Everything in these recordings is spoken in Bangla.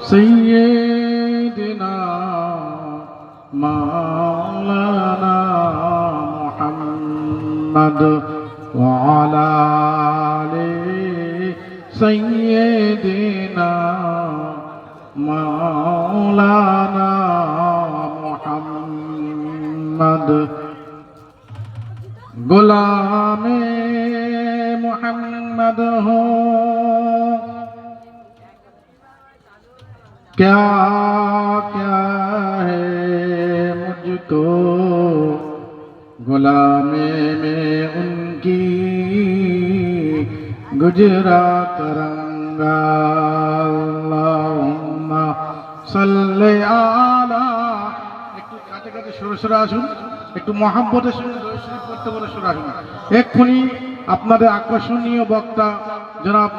سيدنا مولانا محمد وعلى آل سيدنا مولانا محمد غلام محمد ہو क्या क्या है मुझको गुलामे में उनकी गुजरा करंगा अल्लाहुम्मा सल्ले आला একটু কাছে কাছে সরে সরে আসুন একটু মহব্বতের সঙ্গে দরুদ শরীফ পড়তে বলে সরে আসুন এক্ষুনি আপনাদের আকর্ষণীয় বক্তা জনাব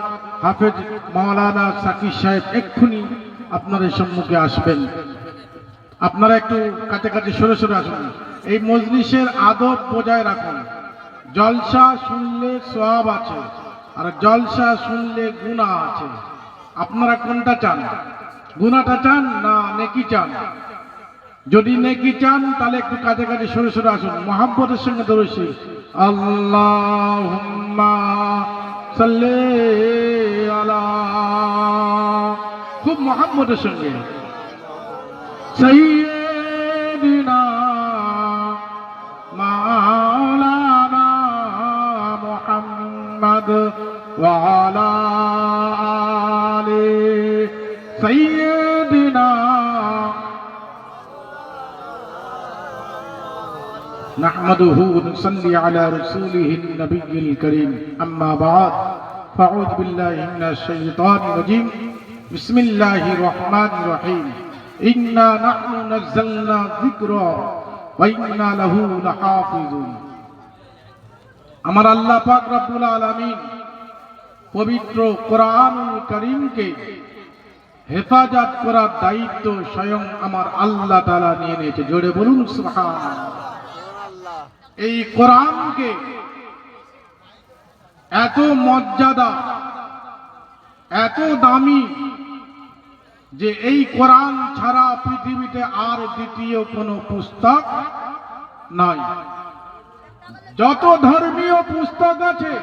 হাফেজ মাওলানা সাকিব সাহেব এক্ষুনি আপনাদের সম্মুখে আসবেন আপনারা একটু কাছে কাছে সরে সরে আসুন এই মজলিসের আদব বজায় রাখুন জলসা শুনলে সওয়াব আছে আর জলসা শুনলে গুনাহ আছে আপনারা কোনটা চান গুনাহটা চান না নেকি চান যদি নেকি চান তাহলে একটু কাছে কাছে সরে সরে আসুন মহব্বতের সঙ্গে দরুদ শরীফ আল্লাহুম্মা সাল্লি আলা খুব মহব্বতের সঙ্গে সাইয়্যিদিনা মাওলানা মুহাম্মদ ওয়া আলা আলি সাইয়্যিদিনা نحمده ونصلي على رسوله النبي الكريم أما بعد فأعوذ بالله من الشيطان الرجيم بسم الله الرحمن الرحيم إنا نحن نزلنا الذكر وإنا له لحافظون আমার আল্লাহ পাক রব্বুল আলামিন পবিত্র কোরআনুল কারীমকে হেফাজত করার দায়িত্ব স্বয়ং আমার আল্লাহ তাআলা নিয়ে নিয়েছে জোরে বলুন সুবহানাল্লাহ এই কোরআনকে এত মর্যাদা এত দামি যে এই কোরআন ছাড়া পৃথিবীতে আর দ্বিতীয় কোনো পুস্তক নাই যত ধর্মীয় পুস্তক আছে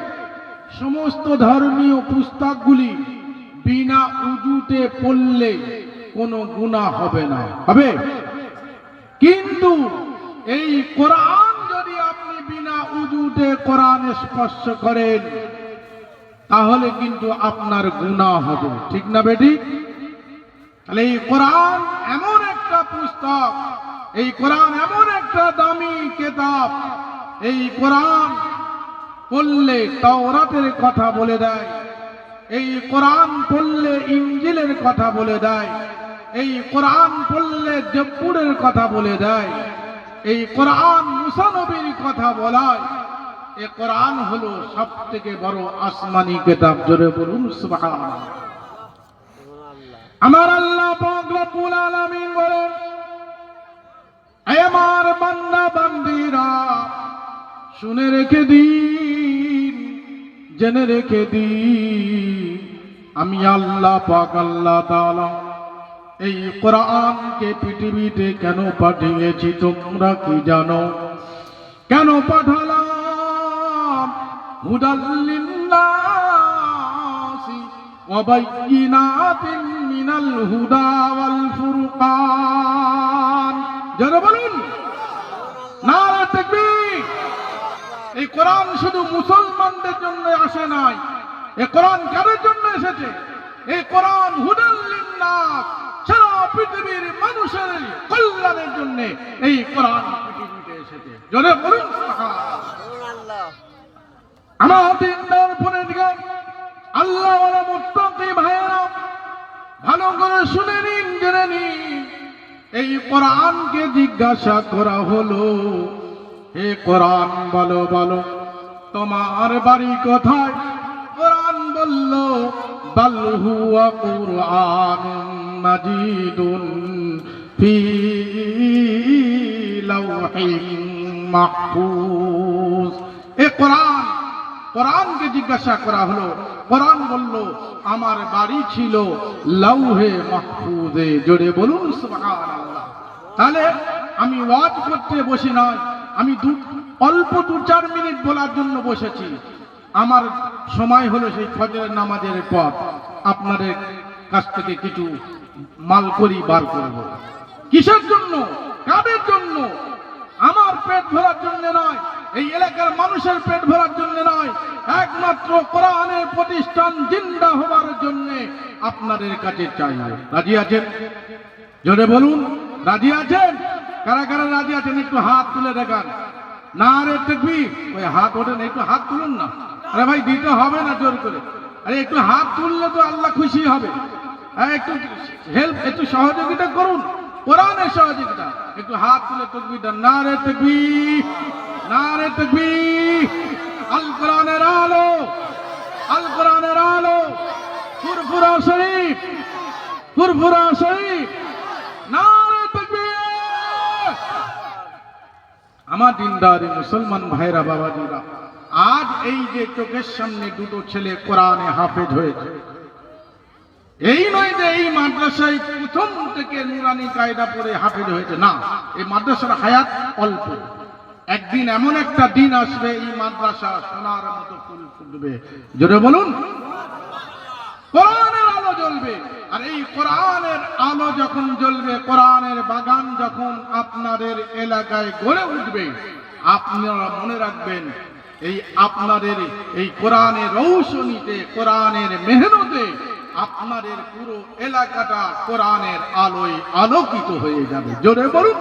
সমস্ত ধর্মীয় পুস্তকগুলি বিনা উজুতে পড়লে কোনো গুনাহ হবে না হবে কিন্তু এই কোরআন যদি আপনি বিনা উজুতে কোরআন স্পর্শ করেন তাহলে কিন্তু আপনার গুনাহ হবে ঠিক না বেটি তাহলে এই কোরআন এমন একটা পুস্তক এই কোরআন এমন একটা দামি কিতাব এই কোরআন পড়লে তাওরাতের কথা বলে দেয় এই কোরআন পড়লে ইনজিলের কথা বলে দেয় এই কোরআন পড়লে জব্বুরের কথা বলে দেয় এই কোরআন মুসা নবীর কথা বলায় এই কোরআন হলো সবথেকে বড় আসমানি কিতাব জোরে বলুন সুবহানাল্লাহ আমার আল্লাহ পাক রব্বুল আলামিন বলেন হে আমার বান্দা বান্দীরা শুনে রেখে দিন জেনে রেখে দিন আমি আল্লাহ পাক আল্লাহ তাআলা এই কোরআনকে পৃথিবীতে কেন পাঠিয়েছি তোমরা কি জানো কেন পাঠালাম হুদাল লিন্নাসি ওয়া বাইয়িনাতিন মিনাল হুদা ওয়াল ফুরকান যারা বলুন নারে তাকবীর এই কোরআন শুধু মুসলমানদের জন্য আসে নাই এই কোরআন কাদের জন্য এসেছে এই কোরআন হুদাল লিন্নাস সারা পৃথিবীর মানুষের কল্যাণের জন্য এই কোরআন পৃথিবীতে এসেছে জোরে বলুন সুবহানাল্লাহ আমার দিনদার বোনের গান আল্লাহ ওয়ালা মুত্তাকি ভাইরা ভালো করে শুনে নিন জেনে নিন এই কোরআনকে জিজ্ঞাসা করা হলো হে কোরআন বলো বলো তোমার বাড়ি কোথায় কোরআন বলল বাল হুয়া কুরআনুম মাজিদুন ফি লাওহিন মাহফুজ। এ কোরআন, কোরআনকে জিজ্ঞাসা করা হলো কোরআন বলল আমার বাড়ি ছিল লাউহে মাহফুজে। জোরে বলুন সুবহানাল্লাহ। তাহলে আমি ওয়াজ করতে বসি নয়, আমি অল্প 2-4 মিনিট বলার জন্য বসেছি। আমার সময় হলো সেই ফজরের নামাজের পর আপনাদের কাছ থেকে কিছু মাল করি বার করব। কিসের জন্য, কাদের জন্য? আমার পেট ভরার জন্য নয়, এই এলাকার মানুষের পেট ভরার জন্য নয়, একমাত্র কোরআনের প্রতিষ্ঠান জিন্দা হওয়ার জন্য আপনাদের কাছে চাইব। রাজি আছেন? জোরে বলুন রাজি আছেন? কারা কারা রাজি আছেন একটু হাত তুলে দেখান। নারে তাকবীর। ওই হাত ওঠেন, একটু হাত তুলুন না। আরে ভাই দিতে হবে না জোর করে, আরে একটু হাত তুললে তো আল্লাহ খুশি হবে। একটু হেল্প, একটু সহযোগিতা করুন, কোরআনের সহযোগিতা। একটু হাত তুলে তাকবীর দেন। নারে তাকবীর, নারে তাকবীর। আল কোরআনের আলো, আল কোরআনের আলো। ফুরফুরা শরীফ, ফুরফুরা শরীফ। নারে তাকবীর। আমার দিনদারি মুসলমান ভাইরা, বাবাজিরা, আজ এই যে চোখের সামনে দুটো ছেলে কোরআনে হাফেজ হয়েছে, এই নয় যে এই মাদ্রাসায় প্রথম থেকে নুরানি কায়দা পড়ে হাফেজ হয়েছে, না। এই মাদ্রাসার হায়াত অল্প। একদিন এমন একটা দিন আসবে এই মাদ্রাসা সোনার মতো ফুল ফুটবে। জোরে বলুন, কোরআনের আলো জ্বলবে। আর এই কোরআনের আলো যখন জ্বলবে, কোরআনের বাগান যখন আপনাদের এলাকায় গড়ে উঠবে, আপনারা মনে রাখবেন এই আপনাদের এই কোরআনের রৌশনীতে, কোরআনের মেহনতে আপনাদের পুরো এলাকাটা কোরআনের আলোয় আলোকিত হয়ে যাবে। জোরে বলুন।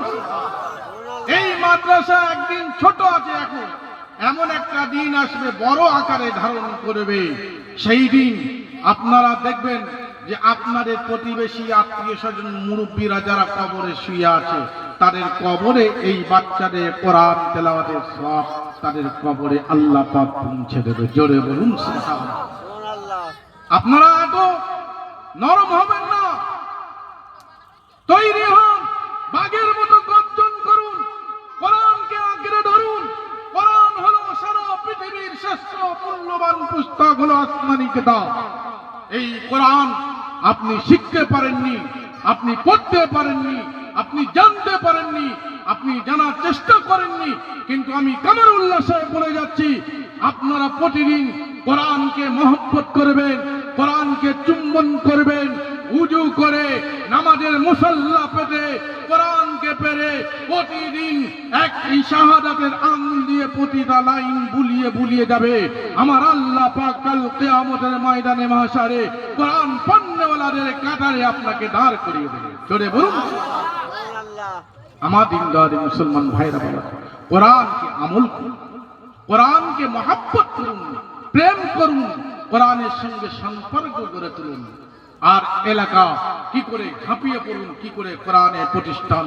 এই মাদ্রাসা একদিন ছোট আছে এখন, এমন একটা দিন আসবে বড় আকারে ধারণ করবে। সেই দিন আপনারা দেখবেন যে আপনাদের প্রতিবেশী, আত্মীয় স্বজন, মুরব্বীরা যারা কবরে শুয়ে আছে, তাদের কবরে এই বাচ্চাদের কোরআন তেলাওয়াতের সওয়াব তাদের কবরে আল্লাহ পাক পৌঁছে দেবে। জোরে বলুন সুবহানাল্লাহ। আপনারা এত নরম হবেন না, তৈরি হন, বাঘের মতো গর্জন করুন, কোরআনকে আঁকড়ে ধরুন। কোরআন হলো সারা পৃথিবীর শ্রেষ্ঠ মূল্যবান পুস্তক, হলো আসমানি কিতাব। এই কোরআন আপনি শিখতে পারেননি, আপনি পড়তে পারেননি, আপনি জানতে পারেননি, আপনি জানার চেষ্টা করেননি, কিন্তু আমি কামারুল্লাহ সাহেব বলে যাচ্ছি, আপনারা প্রতিদিন কোরআনকে মহব্বত করবেন, কোরআনকে চুম্বন করবেন, উজু করে নামাজের মুসাল্লা পেতে কোরআনকে পেরে প্রতিদিন একটি শাহাদাতের আঙ্গুল দিয়ে প্রতিটা লাইন বুলিয়ে বুলিয়ে যাবে। আমার আল্লাহ পাক কাল কিয়ামতের ময়দানে মাহশারে কোরআন পড়নেওয়ালাদের কাতারে আপনাকে দাঁড় করিয়ে দেবে। জোরে বলুন সুবহানাল্লাহ। আমার দিনদার মুসলমান ভাইরা, বলা কোরআনকে আমল করুন, কোরআনকে মহব্বত করুন, প্রেম করুন, কোরআনের সঙ্গে সম্পর্ক গড়ে তুলুন। আর এলাকা কি করে ঝাঁপিয়ে পড়ুন, কি করে কোরআনের প্রতিষ্ঠান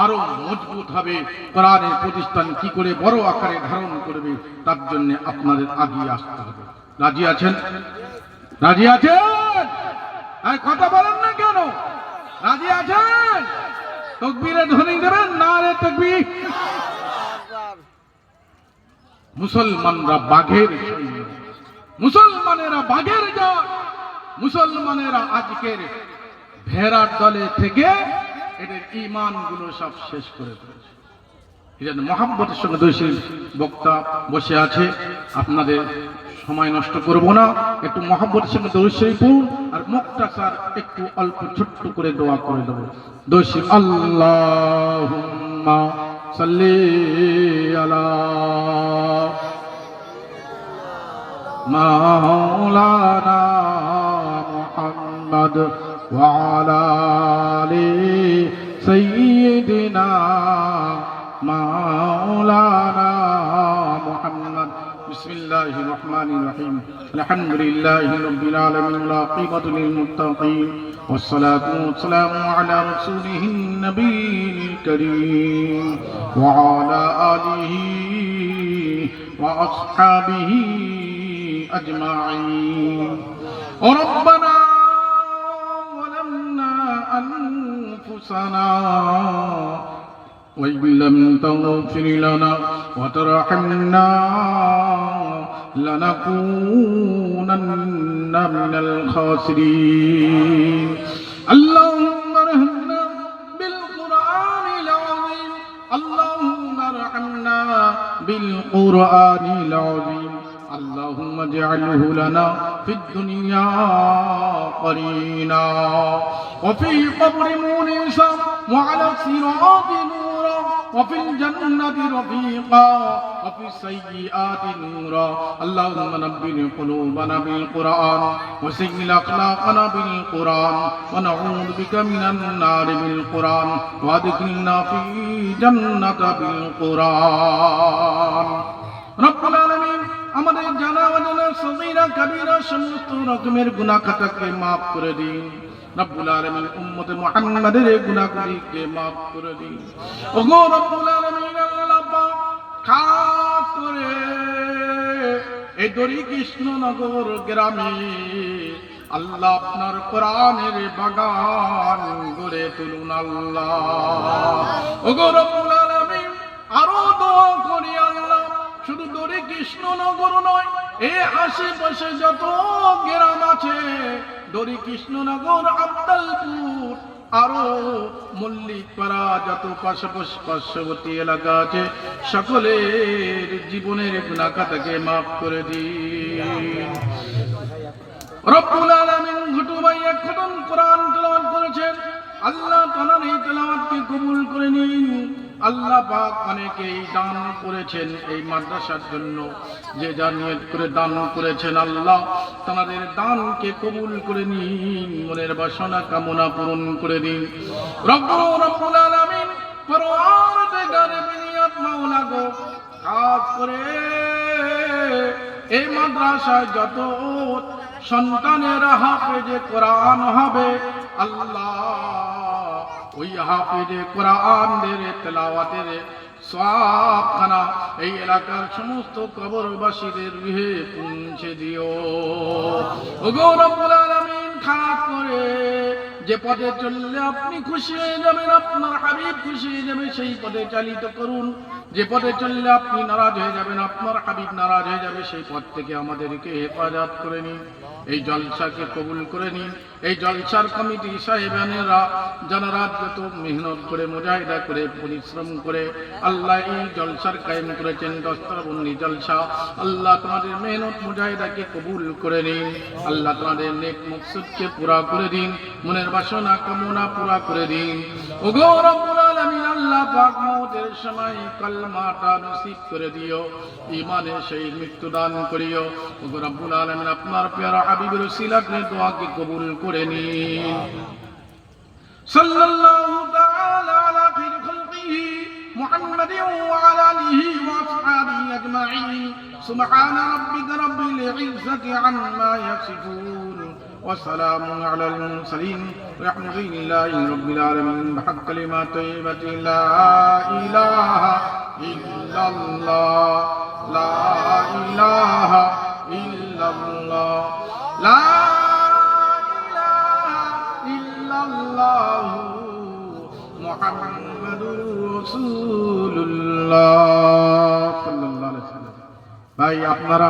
আরো মজবুত হবে, কোরআনের প্রতিষ্ঠান কি করে বড় আকারে ধারণ করবে, তার জন্য আপনাদের আগিয়ে আসতে হবে। রাজি আছেন? রাজি আছেন? আর কথা বলেন না কেন? রাজি আছেন? তাকবীরের ধ্বনি দেবেন। নারে তাকবীর। মুসলমানরা বাঘের সৈন্য, মুসলমানেরা বাঘের জাত, মুসলমানেরা আজকের ভেড়ার দলে থেকে এদের ঈমান গুলো সব শেষ করে ফেলেছে। এই জন্য মহব্বতের সঙ্গে দোষী বক্তা বসে আছে, আপনাদের সময় নষ্ট করব না, একটু মহব্বতের সঙ্গে দোষী পড়ুন আর মুক্তাসার একটু অল্প ছোট্ট করে দোয়া করে দেবো। দোষী আল্লাহুম্মা সাল্লি আলা মাওলানা মুহাম্মদ ওয়া আলা আলি সাইয়্যিদিনা মাওলানা মুহাম্মদ। বিসমিল্লাহির রহমানির রহিম। আলহামদুলিল্লাহি রাব্বিল আলামিন ওয়া আকিবাতু লিল মুত্তাকিন ওয়াস সালাতু ওয়াস সালামু আলা রাসূলিহিন নবিয়্যিল কারীম ওয়া আলা আলিহি ওয়া আসহাবিহি أجمعين. ربنا ظلمنا أنفسنا وإن لم تغفر لنا وترحمنا لنكونن من الخاسرين اللهم ارحمنا بالقرآن العظيم اللهم ارحمنا بالقرآن العظيم اللهم اجعله لنا في الدنيا قرينا وفي قبر مونسا وعلى الصراط نورا وفي الجنة رفيقا وفي السيئات نورا اللهم نبل قلوبنا بالقرآن وسجل أخلاقنا بالقرآن ونعوذ بك من النار بالقرآن وادخلنا في جنة بالقرآن رب العالمين আমাদের জানা অজানা সগীরা কবীরা সমস্ত রকমের গুনাহ খাতাকে maaf করে দিন রব্বুল আলামিন উম্মতে মুহাম্মাদের গুনাহগুলিকে maaf করে দিন ওগো রব্বুল আলামিন আল্লাহ পাক খাস করে এই দড়ি কৃষ্ণনগর গ্রামে আল্লাহ আপনার কোরআনের বাগান গড়ে তুলুন আল্লাহ ওগো রব্বুল আলামিন আরো দোয়া করি আল্লাহ শুধু দড়ি কৃষ্ণনগর নয় এই আশেপাশে যত গ্রাম আছে দড়ি কৃষ্ণনগর আব্দালপুর আরো মল্লিকপাড়া যত পার্শ্ববর্তী এলাকা আছে সকলের জীবনের গুনাহ খাতাকে maaf করে দিন রব্বুল আলামিন ঘটু ভাই এখন কোরআন তেলাওয়াত করেছেন আল্লাহ তাআলার এই তেলাওয়াতকে কবুল করে নিন আল্লাহ পাক অনেকেই দান করেছেন এই মাদ্রাসার জন্য যে যা নিয়ত করে দান করেছেন আল্লাহ তাদের দানকে কবুল করে নিন মনের বাসনা কামনা পূরণ করে দিন রব্বুল আলামিন পরওয়ারদিগারে বিনিয়াত মাওলা গো খাস করে এই মাদ্রাসায় যত সন্তানেরা হাফেজে কোরআন হবে আল্লাহ ওই হাফেজে কোরআনের তেলাওয়াতের সওয়াবখানা এই এলাকার সমস্ত কবরবাসীদের রুহে পৌঁছে দিও ওগো রব্বুল আলামিন খাস করে যে পথে চললে আপনি খুশি হয়ে যাবেন আপনার হাবিব খুশি হয়ে যাবে সেই পথে চালিত করুন যে পথে চললে আপনি নারাজ হয়ে যাবেন আপনার হাবিব নারাজ হয়ে যাবে সেই পথ থেকে আমাদেরকে হেফাজত করে নিন এই জলসাকে কবুল করে নিন এই জলসার কমিটি সাহেবানেরা যারা রাত যত মেহনত করে মুজাহিদা করে পরিশ্রম করে আল্লাহ এই জলসার কায়েম করেছেন দস্তরবন্দি জলসা আল্লাহ তোমাদের মেহনত মুজাহিদাকে কবুল করে নিন আল্লাহ তোমাদের নেক মকসুদকে পুরা করে দিন মনের বাসনা কামনা পুরা করে দিন ওগো রব্বুল আলামিন আল্লাহ পাক মওতের সময় কলমাটা নসিব করে দিও ঈমানের সেই মৃত্যু দান করিও ওগো রব্বুল আলামিন আপনার প্যারা হাবিবের ওসিলাতে দোয়াকে কবুল করে নিন সাল্লাল্লাহু তাআলা আলা খায়রি খালকিহি মুহাম্মাদিন ওয়া আলা আলিহি ওয়া আসহাবিহি আজমাইন সুবহানা রাব্বিকা রাব্বিল ইজ্জাতি আম্মা ইয়াসিফুন ওয়া সালামুন আলাল মুরসালিন আলহামদুলিল্লাহি রাব্বিল আলামিন বিহাক কালিমাতি লা ইলাহা ইল্লাল্লাহ লা ইলাহা ইল্লাল্লাহ লা ইলাহা ইল্লাল্লাহ মুহাম্মাদুর রাসূলুল্লাহ সাল্লাল্লাহু আলাইহি ওয়াসাল্লাম ভাই আপনারা